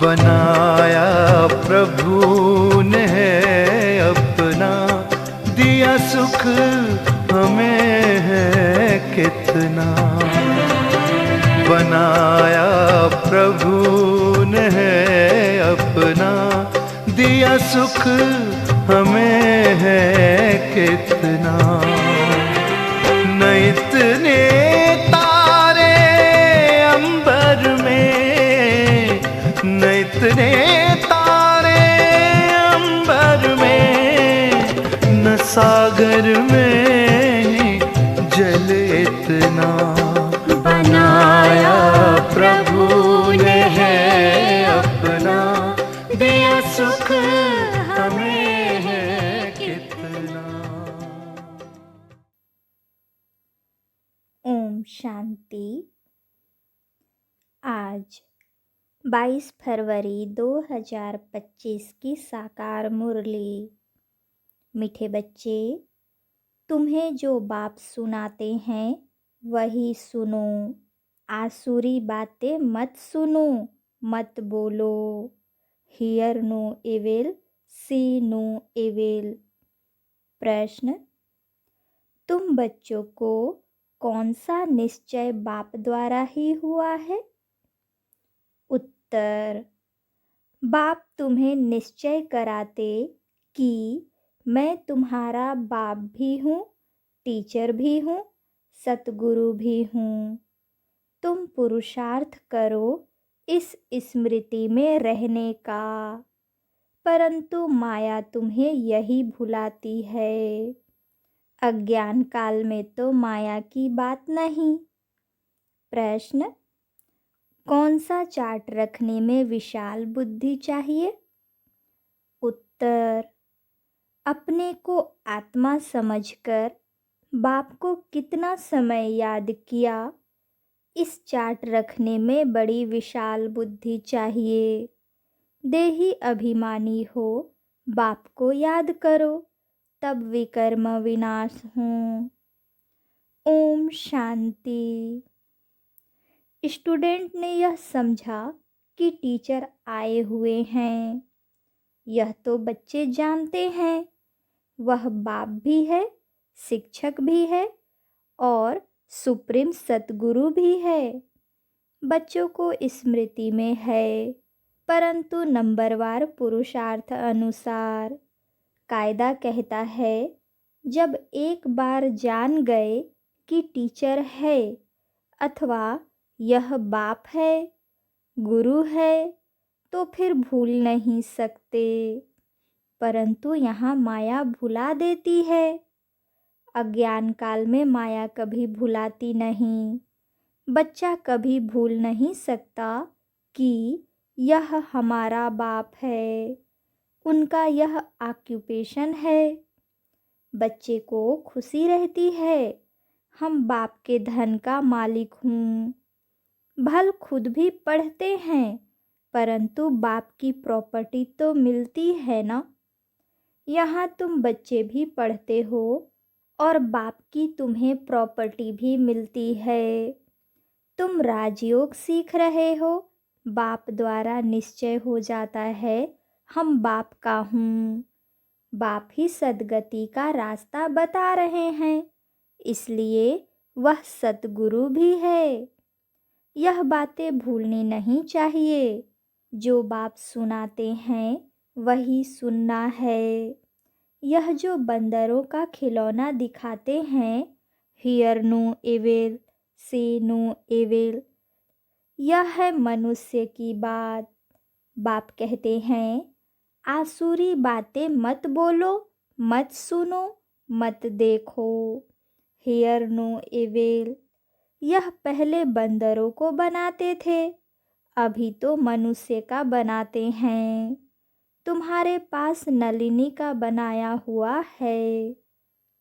बनाया प्रभु ने है अपना, दिया सुख हमें है कितना। बनाया प्रभु ने है अपना, दिया सुख हमें है कितना। न इतने तारे अंबर में, न इतने तारे अंबर में, न सागर में जल इतना। बनाया प्रभु ने है अपना, दिया सुख हमें है कितना। ओम शांति। आज 22 फरवरी 2025 की साकार मुरली। मीठे बच्चे, तुम्हें जो बाप सुनाते हैं वही सुनो। आसुरी बातें मत सुनो, मत बोलो। Hear no evil, see no evil. प्रश्न, तुम बच्चों को कौन सा निश्चय बाप द्वारा ही हुआ है? उत्तर, बाप तुम्हें निश्चय कराते कि मैं तुम्हारा बाप भी हूँ, टीचर भी हूँ, सतगुरु भी हूँ। तुम पुरुषार्थ करो इस स्मृति में रहने का, परंतु माया तुम्हें यही भुलाती है। अज्ञान काल में तो माया की बात नहीं। प्रश्न, कौन सा चार्ट रखने में विशाल बुद्धि चाहिए? उत्तर, अपने को आत्मा समझकर बाप को कितना समय याद किया, इस चार्ट रखने में बड़ी विशाल बुद्धि चाहिए। देही अभिमानी हो, बाप को याद करो, तब विकर्म विनाश हो। ओम शांति। स्टूडेंट ने यह समझा कि टीचर आए हुए हैं। यह तो बच्चे जानते हैं, वह बाप भी है, शिक्षक भी है और सुप्रीम सतगुरु भी है। बच्चों को स्मृति में है, परंतु नंबरवार पुरुषार्थ अनुसार। कायदा कहता है, जब एक बार जान गए कि टीचर है अथवा यह बाप है, गुरु है, तो फिर भूल नहीं सकते। परंतु यहाँ माया भुला देती है। अज्ञान काल में माया कभी भुलाती नहीं। बच्चा कभी भूल नहीं सकता कि यह हमारा बाप है, उनका यह ऑक्यूपेशन है। बच्चे को खुशी रहती है, हम बाप के धन का मालिक हूँ। भल खुद भी पढ़ते हैं, परंतु बाप की प्रॉपर्टी तो मिलती है ना। यहाँ तुम बच्चे भी पढ़ते हो और बाप की तुम्हें प्रॉपर्टी भी मिलती है। तुम राजयोग सीख रहे हो, बाप द्वारा निश्चय हो जाता है हम बाप का हूँ। बाप ही सद्गति का रास्ता बता रहे हैं, इसलिए वह सतगुरु भी है। यह बातें भूलनी नहीं चाहिए। जो बाप सुनाते हैं वही सुनना है। यह जो बंदरों का खिलौना दिखाते हैं, hear no evil, see no evil, यह है मनुष्य की बात। बाप कहते हैं, आसुरी बातें मत बोलो, मत सुनो, मत देखो। हियर नो एविल, यह पहले बंदरों को बनाते थे, अभी तो मनुष्य का बनाते हैं। तुम्हारे पास नलिनी का बनाया हुआ है,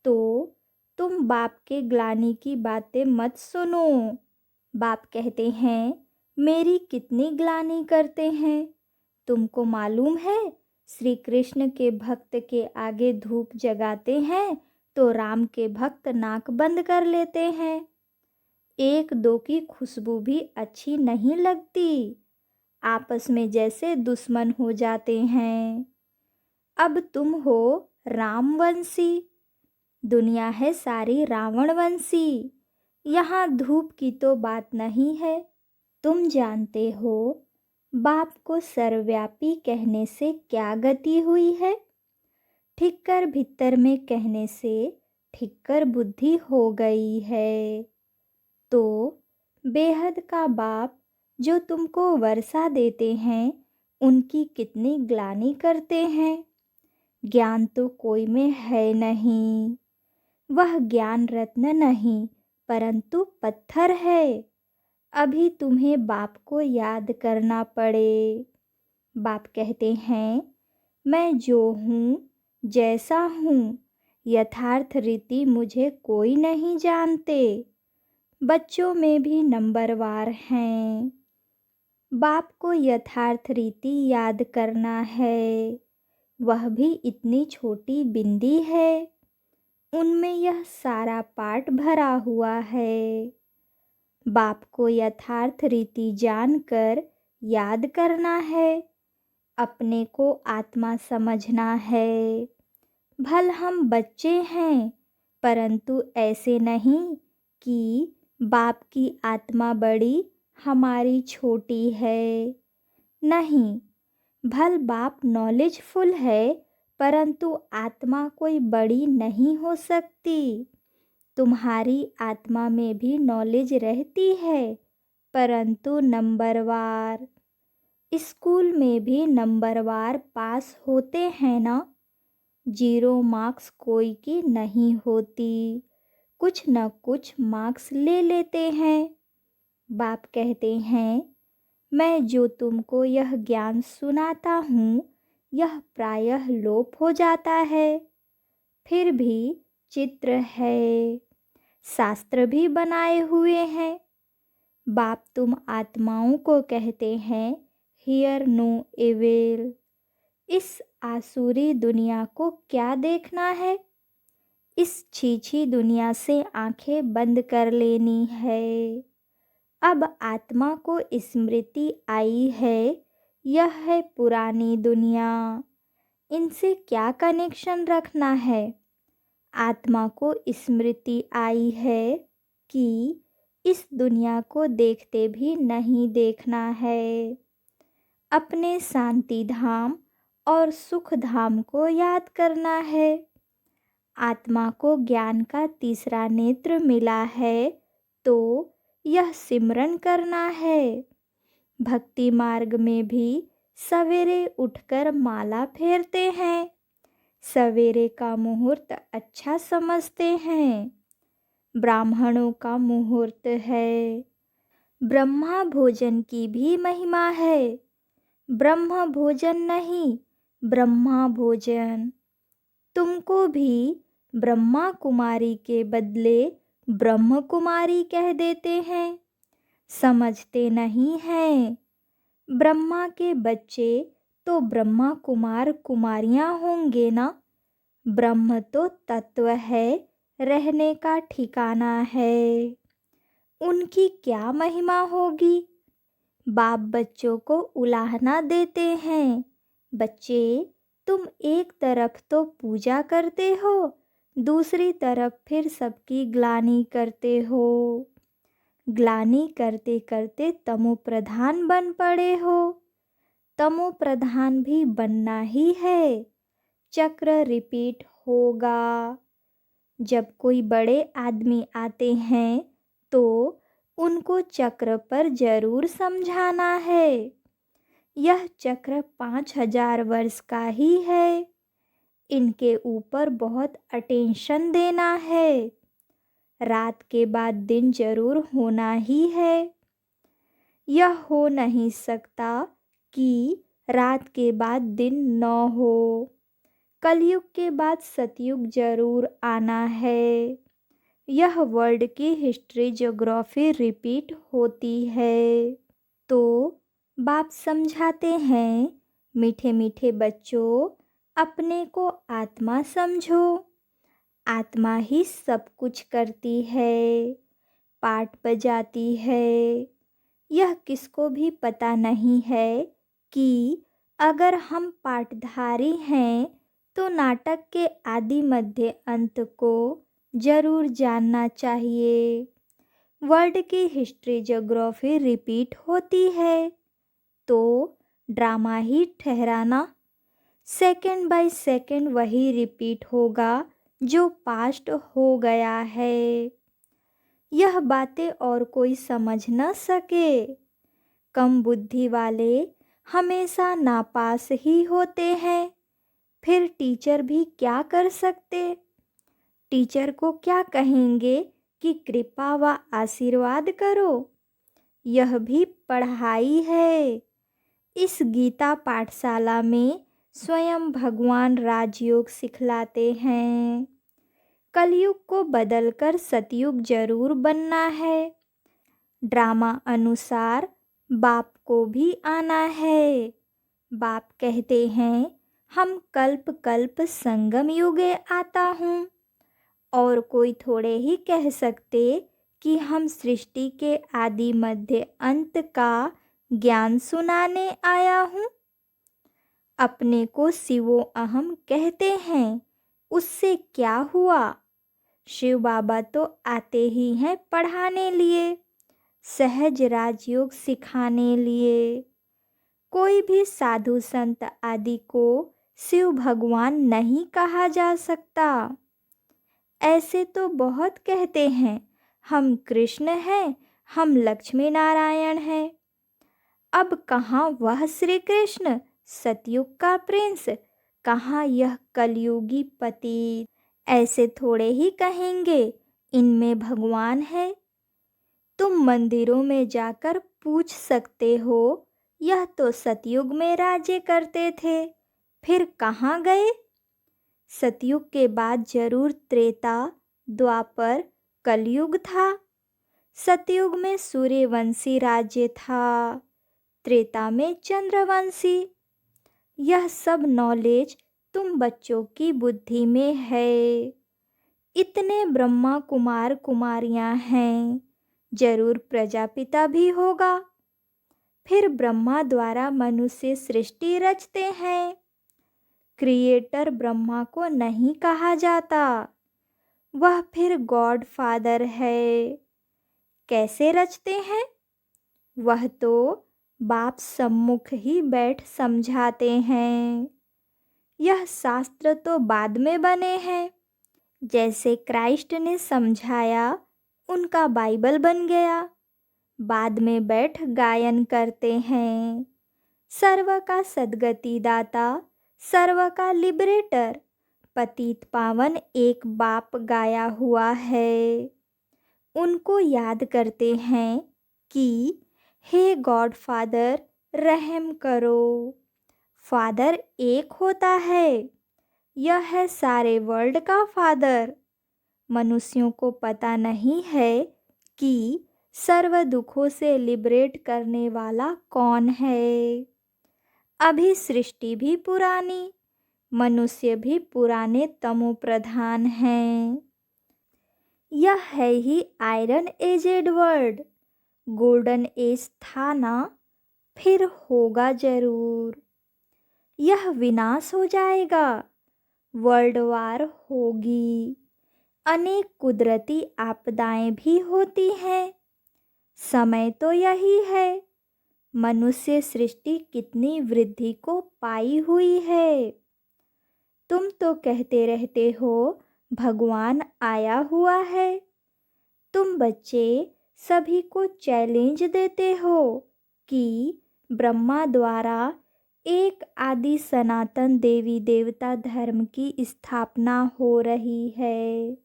तो तुम बाप के ग्लानि की बातें मत सुनो। बाप कहते हैं, मेरी कितनी ग्लानि करते हैं। तुमको मालूम है, श्री कृष्ण के भक्त के आगे धूप जगाते हैं तो राम के भक्त नाक बंद कर लेते हैं। एक दो की खुशबू भी अच्छी नहीं लगती। आपस में जैसे दुश्मन हो जाते हैं। अब तुम हो रामवंशी, दुनिया है सारी रावणवंशी। यहाँ धूप की तो बात नहीं है। तुम जानते हो बाप को सर्वव्यापी कहने से क्या गति हुई है? ठिक्कर भीतर में कहने से ठिक्कर बुद्धि हो गई है। तो बेहद का बाप जो तुमको वर्षा देते हैं, उनकी कितनी ग्लानि करते हैं। ज्ञान तो कोई में है नहीं, वह ज्ञान रत्न नहीं परंतु पत्थर है। अभी तुम्हें बाप को याद करना पड़े। बाप कहते हैं, मैं जो हूँ जैसा हूँ, यथार्थ रीति मुझे कोई नहीं जानते। बच्चों में भी नंबरवार हैं। बाप को यथार्थ रीति याद करना है। वह भी इतनी छोटी बिंदी है, उनमें यह सारा पाठ भरा हुआ है। बाप को यथार्थ रीति जानकर याद करना है। अपने को आत्मा समझना है। भल हम बच्चे हैं, परंतु ऐसे नहीं कि बाप की आत्मा बड़ी हमारी छोटी है। नहीं, भल बाप नॉलेजफुल है, परंतु आत्मा कोई बड़ी नहीं हो सकती। तुम्हारी आत्मा में भी नॉलेज रहती है, परंतु नंबरवार। स्कूल में भी नंबरवार पास होते हैं ना। 0 मार्क्स कोई की नहीं होती, कुछ न कुछ मार्क्स ले लेते हैं। बाप कहते हैं, मैं जो तुमको यह ज्ञान सुनाता हूँ, यह प्रायः लोप हो जाता है। फिर भी चित्र है, शास्त्र भी बनाए हुए हैं। बाप तुम आत्माओं को कहते हैं, हियर नो एविल। इस आसुरी दुनिया को क्या देखना है? इस छीछी दुनिया से आंखें बंद कर लेनी है। अब आत्मा को स्मृति आई है, यह है पुरानी दुनिया। इनसे क्या कनेक्शन रखना है? आत्मा को स्मृति आई है कि इस दुनिया को देखते भी नहीं देखना है। अपने शांति धाम और सुख धाम को याद करना है। आत्मा को ज्ञान का तीसरा नेत्र मिला है, तो यह सिमरन करना है। भक्ति मार्ग में भी सवेरे उठकर माला फेरते हैं। सवेरे का मुहूर्त अच्छा समझते हैं। ब्राह्मणों का मुहूर्त है। ब्रह्मा भोजन की भी महिमा है। ब्रह्म भोजन नहीं, ब्रह्मा भोजन। तुमको भी ब्रह्मा कुमारी के बदले ब्रह्म कुमारी कह देते हैं। समझते नहीं हैं। ब्रह्मा के बच्चे तो ब्रह्मा कुमार कुमारियाँ होंगे ना। ब्रह्म तो तत्व है, रहने का ठिकाना है। उनकी क्या महिमा होगी? बाप बच्चों को उलाहना देते हैं। बच्चे, तुम एक तरफ तो पूजा करते हो, दूसरी तरफ फिर सबकी ग्लानि करते हो। ग्लानि करते करते तमो प्रधान बन पड़े हो। तमो प्रधान भी बनना ही है। चक्र रिपीट होगा। जब कोई बड़े आदमी आते हैं तो उनको चक्र पर जरूर समझाना है। यह चक्र 5000 वर्ष का ही है। इनके ऊपर बहुत अटेंशन देना है। रात के बाद दिन जरूर होना ही है। यह हो नहीं सकता कि रात के बाद दिन न हो। कलयुग के बाद सतयुग जरूर आना है। यह वर्ल्ड की हिस्ट्री ज्योग्राफी रिपीट होती है। तो बाप समझाते हैं, मीठे मीठे बच्चों, अपने को आत्मा समझो। आत्मा ही सब कुछ करती है, पाठ बजाती है। यह किसको भी पता नहीं है कि अगर हम पाठधारी हैं तो नाटक के आदि मध्य अंत को जरूर जानना चाहिए। वर्ल्ड की हिस्ट्री ज्योग्राफी रिपीट होती है तो ड्रामा ही ठहराना। सेकंड बाय सेकंड वही रिपीट होगा जो पास्ट हो गया है। यह बातें और कोई समझ न सके। कम बुद्धि वाले हमेशा नापास ही होते हैं। फिर टीचर भी क्या कर सकते। टीचर को क्या कहेंगे कि कृपा व आशीर्वाद करो। यह भी पढ़ाई है। इस गीता पाठशाला में स्वयं भगवान राजयोग सिखलाते हैं। कलयुग को बदलकर सतयुग जरूर बनना है। ड्रामा अनुसार बाप को भी आना है। बाप कहते हैं हम कल्प कल्प संगम युगे आता हूँ। और कोई थोड़े ही कह सकते कि हम सृष्टि के आदि मध्य अंत का ज्ञान सुनाने आया हूँ। अपने को शिवो अहम कहते हैं, उससे क्या हुआ। शिव बाबा तो आते ही हैं पढ़ाने लिए, सहज राजयोग सिखाने लिए। कोई भी साधु संत आदि को शिव भगवान नहीं कहा जा सकता। ऐसे तो बहुत कहते हैं हम कृष्ण हैं, हम लक्ष्मी नारायण हैं। अब कहाँ वह श्री कृष्ण सतयुग का प्रिंस, कहाँ यह कलयुगी पति। ऐसे थोड़े ही कहेंगे इनमें भगवान है। तुम मंदिरों में जाकर पूछ सकते हो यह तो सतयुग में राज्य करते थे, फिर कहाँ गए। सतयुग के बाद जरूर त्रेता द्वापर कलयुग था। सतयुग में सूर्यवंशी राज्य था, त्रेता में चंद्रवंशी। यह सब नॉलेज तुम बच्चों की बुद्धि में है। इतने ब्रह्मा कुमार कुमारियां हैं, जरूर प्रजापिता भी होगा। फिर ब्रह्मा द्वारा मनुष्य सृष्टि रचते हैं। क्रिएटर ब्रह्मा को नहीं कहा जाता, वह फिर गॉड फादर है। कैसे रचते हैं, वह तो बाप सम्मुख ही बैठ समझाते हैं। यह शास्त्र तो बाद में बने हैं। जैसे क्राइस्ट ने समझाया उनका बाइबल बन गया, बाद में बैठ गायन करते हैं। सर्व का सद्गति दाता, सर्व का लिबरेटर, पतित पावन एक बाप गाया हुआ है। उनको याद करते हैं कि हे गॉड फादर रहम करो। फादर एक होता है, यह है सारे वर्ल्ड का फादर। मनुष्यों को पता नहीं है कि सर्व दुखों से लिबरेट करने वाला कौन है। अभी सृष्टि भी पुरानी, मनुष्य भी पुराने तमो प्रधान हैं। यह है ही iron aged world. Golden age था ना, फिर होगा जरूर। यह विनाश हो जाएगा, वर्ल्ड वार होगी। अनेक कुदरती आपदाएं भी होती हैं। समय तो यही है। मनुष्य सृष्टि कितनी वृद्धि को पाई हुई है। तुम तो कहते रहते हो भगवान आया हुआ है। तुम बच्चे सभी को चैलेंज देते हो कि ब्रह्मा द्वारा एक आदि सनातन देवी देवता धर्म की स्थापना हो रही है।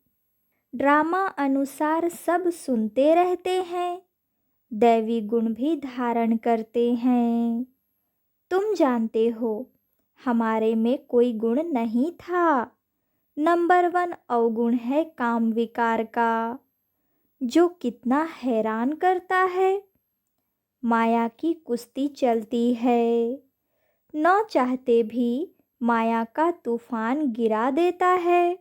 ड्रामा अनुसार सब सुनते रहते हैं, दैवी गुण भी धारण करते हैं। तुम जानते हो हमारे में कोई गुण नहीं था। नंबर 1 अवगुण है काम विकार का, जो कितना हैरान करता है। माया की कुश्ती चलती है, न चाहते भी माया का तूफान गिरा देता है।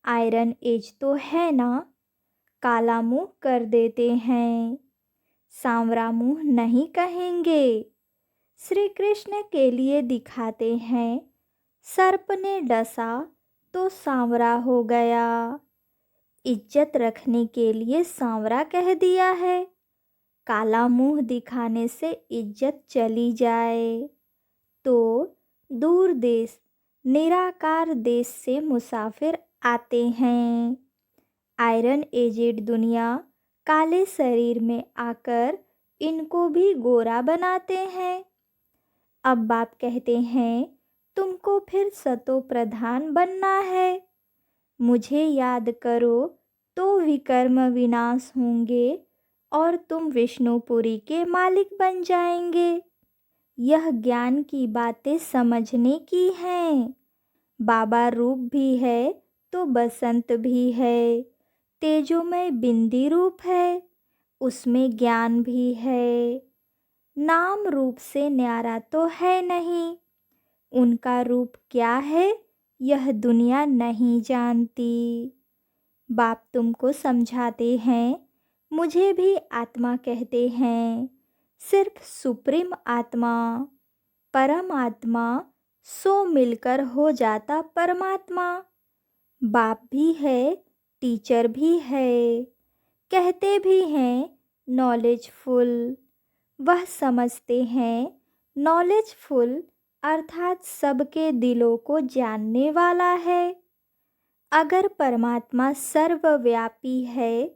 आयरन एज तो है ना, काला मुंह कर देते हैं। सांवरा मुंह नहीं कहेंगे। श्री कृष्ण के लिए दिखाते हैं, सर्प ने डसा तो सांवरा हो गया। इज्जत रखने के लिए सांवरा कह दिया है, काला मुंह दिखाने से इज्जत चली जाए। तो दूर देश निराकार देश से मुसाफिर आते हैं। आयरन एजेड दुनिया काले शरीर में आकर इनको भी गोरा बनाते हैं। अब बाप कहते हैं, तुमको फिर सतो प्रधान बनना है। मुझे याद करो तो विकर्म विनाश होंगे और तुम विष्णुपुरी के मालिक बन जाएंगे। यह ज्ञान की बातें समझने की हैं। बाबा रूप भी है तो बसंत भी है, तेजोमय बिंदी रूप है, उसमें ज्ञान भी है। नाम रूप से न्यारा तो है नहीं, उनका रूप क्या है यह दुनिया नहीं जानती। बाप तुमको समझाते हैं, मुझे भी आत्मा कहते हैं। सिर्फ सुप्रीम आत्मा, परम आत्मा सो मिलकर हो जाता परमात्मा। बाप भी है, टीचर भी है, कहते भी हैं नॉलेजफुल। वह समझते हैं नॉलेजफुल अर्थात सबके दिलों को जानने वाला है। अगर परमात्मा सर्वव्यापी है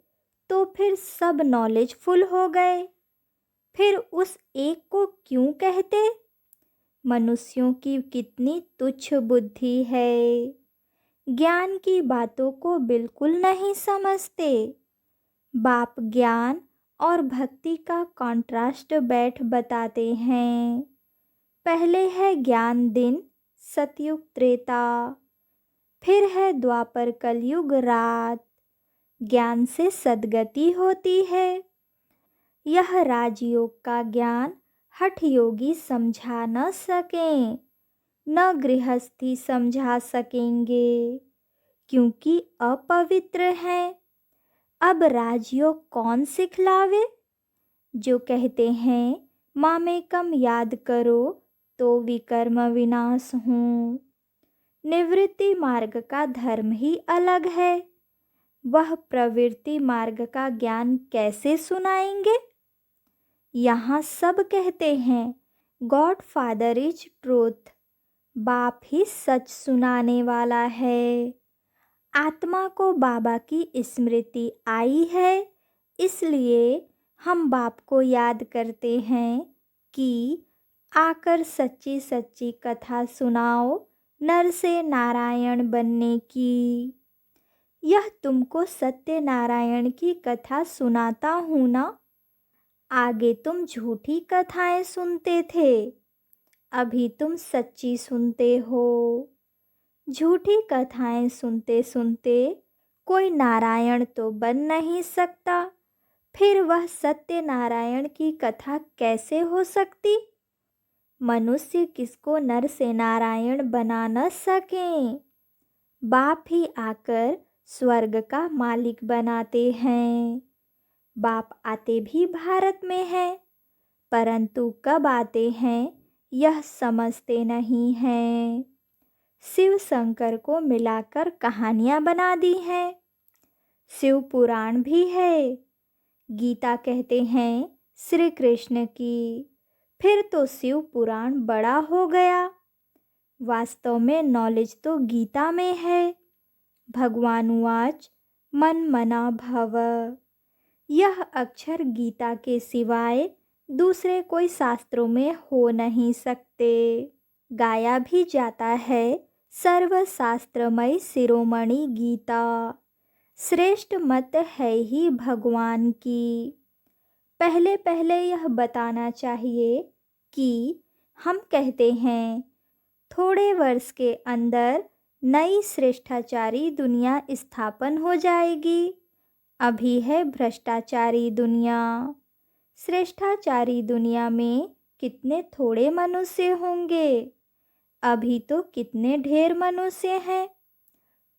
तो फिर सब नॉलेजफुल हो गए, फिर उस एक को क्यों कहते? मनुष्यों की कितनी तुच्छ बुद्धि है, ज्ञान की बातों को बिल्कुल नहीं समझते। बाप ज्ञान और भक्ति का कॉन्ट्रास्ट बैठ बताते हैं। पहले है ज्ञान दिन सतयुग त्रेता, फिर है द्वापर कलयुग रात। ज्ञान से सद्गति होती है। यह राजयोग का ज्ञान हठ योगी समझा न सकें, न गृहस्थी समझा सकेंगे, क्योंकि अपवित्र हैं। अब राजयोग कौन सिखलावे? जो कहते हैं मामेकम याद करो तो विकर्म विनाश हूँ। निवृत्ति मार्ग का धर्म ही अलग है, वह प्रवृत्ति मार्ग का ज्ञान कैसे सुनाएंगे? यहाँ सब कहते हैं गॉड फादर इज ट्रूथ, बाप ही सच सुनाने वाला है। आत्मा को बाबा की स्मृति आई है, इसलिए हम बाप को याद करते हैं कि आकर सच्ची सच्ची कथा सुनाओ नर से नारायण बनने की। यह तुमको सत्यनारायण की कथा सुनाता हूँ ना। आगे तुम झूठी कथाएं सुनते थे, अभी तुम सच्ची सुनते हो। झूठी कथाएं सुनते सुनते कोई नारायण तो बन नहीं सकता, फिर वह सत्यनारायण की कथा कैसे हो सकती? मनुष्य किसको नर से नारायण बना न सकें। बाप ही आकर स्वर्ग का मालिक बनाते हैं। बाप आते भी भारत में हैं, परंतु कब आते हैं यह समझते नहीं हैं। शिव शंकर को मिलाकर कहानियाँ बना दी हैं। शिव पुराण भी है। गीता कहते हैं श्री कृष्ण की, फिर तो शिव पुराण बड़ा हो गया। वास्तव में नॉलेज तो गीता में है। भगवान उवाच मन मना भव। यह अक्षर गीता के सिवाय दूसरे कोई शास्त्रों में हो नहीं सकते। गाया भी जाता है सर्वशास्त्रमय शिरोमणि गीता, श्रेष्ठ मत है ही भगवान की। पहले पहले यह बताना चाहिए कि हम कहते हैं थोड़े वर्ष के अंदर नई श्रेष्ठाचारी दुनिया स्थापन हो जाएगी। अभी है भ्रष्टाचारी दुनिया। श्रेष्ठाचारी दुनिया में कितने थोड़े मनुष्य होंगे, अभी तो कितने ढेर मनुष्य हैं।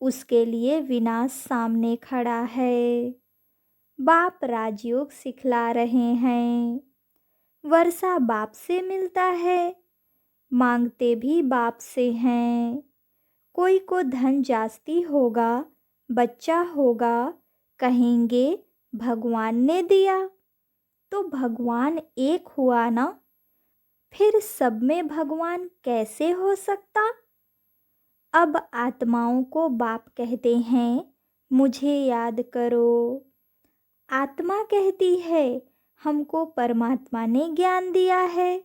उसके लिए विनाश सामने खड़ा है। बाप राजयोग सिखला रहे हैं। वर्षा बाप से मिलता है, मांगते भी बाप से हैं। कोई को धन जास्ती होगा, बच्चा होगा, कहेंगे भगवान ने दिया। तो भगवान एक हुआ ना, फिर सब में भगवान कैसे हो सकता। अब आत्माओं को बाप कहते हैं मुझे याद करो। आत्मा कहती है हमको परमात्मा ने ज्ञान दिया है,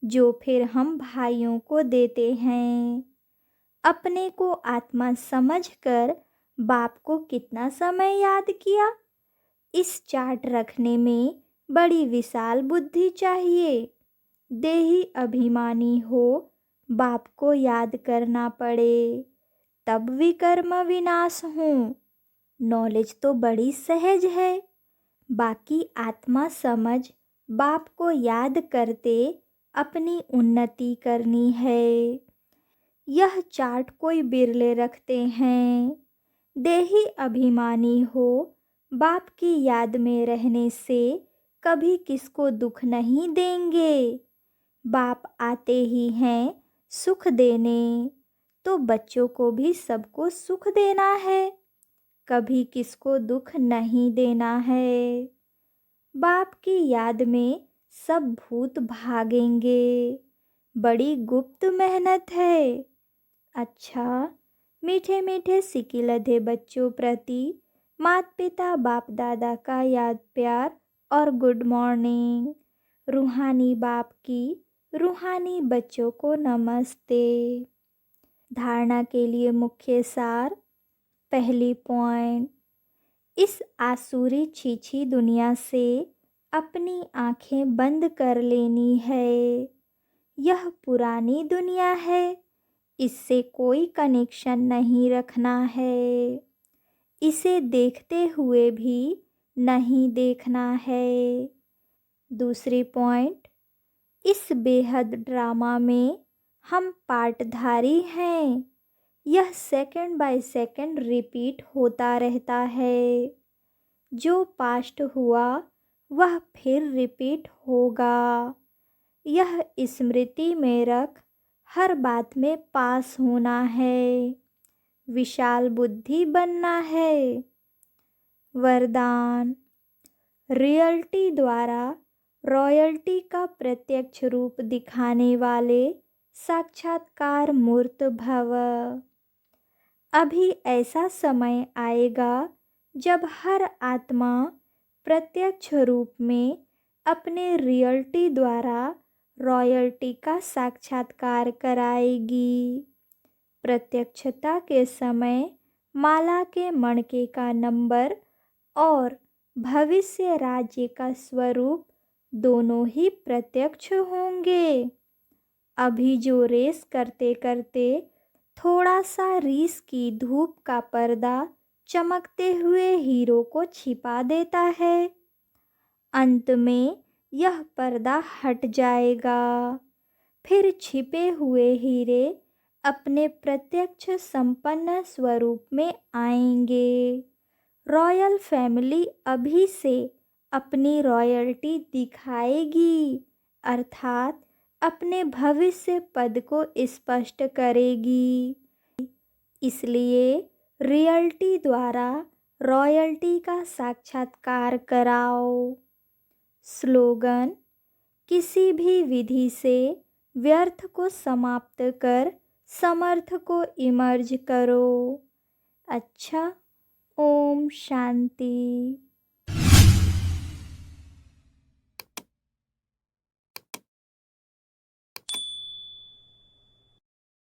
जो फिर हम भाइयों को देते हैं। अपने को आत्मा समझकर बाप को कितना समय याद किया। इस चार्ट रखने में बड़ी विशाल बुद्धि चाहिए। देही अभिमानी हो, बाप को याद करना पड़े, तब विकर्म विनाश हो। नॉलेज तो बड़ी सहज है, बाकी आत्मा समझ बाप को याद करते अपनी उन्नति करनी है। यह चार्ट कोई बिरले रखते हैं। देही अभिमानी हो, बाप की याद में रहने से कभी किसको दुख नहीं देंगे। बाप आते ही हैं सुख देने, तो बच्चों को भी सबको सुख देना है, कभी किसको दुख नहीं देना है। बाप की याद में सब भूत भागेंगे, बड़ी गुप्त मेहनत है। अच्छा, मीठे मीठे सिकी लधे बच्चों प्रति माता पिता बाप दादा का याद प्यार और गुड मॉर्निंग। रूहानी बाप की रूहानी बच्चों को नमस्ते। धारणा के लिए मुख्य सार। पहली पॉइंट, इस आसुरी छीछी दुनिया से अपनी आंखें बंद कर लेनी है। यह पुरानी दुनिया है, इससे कोई कनेक्शन नहीं रखना है। इसे देखते हुए भी नहीं देखना है। दूसरी पॉइंट, इस बेहद ड्रामा में हम पार्टधारी हैं। यह सेकंड बाय सेकंड रिपीट होता रहता है। जो पास्ट हुआ वह फिर रिपीट होगा। यह स्मृति में रख हर बात में पास होना है, विशाल बुद्धि बनना है। वरदान, रियल्टी द्वारा रॉयल्टी का प्रत्यक्ष रूप दिखाने वाले साक्षात्कार मूर्त भव। अभी ऐसा समय आएगा जब हर आत्मा प्रत्यक्ष रूप में अपने रियल्टी द्वारा रॉयल्टी का साक्षात्कार कराएगी। प्रत्यक्षता के समय माला के मणके का नंबर और भविष्य राज्य का स्वरूप दोनों ही प्रत्यक्ष होंगे। अभी जो रेस करते करते थोड़ा सा रीस की धूप का पर्दा चमकते हुए हीरो को छिपा देता है, अंत में यह पर्दा हट जाएगा। फिर छिपे हुए हीरे अपने प्रत्यक्ष संपन्न स्वरूप में आएंगे। रॉयल फैमिली अभी से अपनी रॉयल्टी दिखाएगी, अर्थात अपने भविष्य पद को स्पष्ट करेगी। इसलिए रियल्टी द्वारा रॉयल्टी का साक्षात्कार कराओ। स्लोगन, किसी भी विधि से व्यर्थ को समाप्त कर समर्थ को इमर्ज करो। अच्छा, ओम शांति।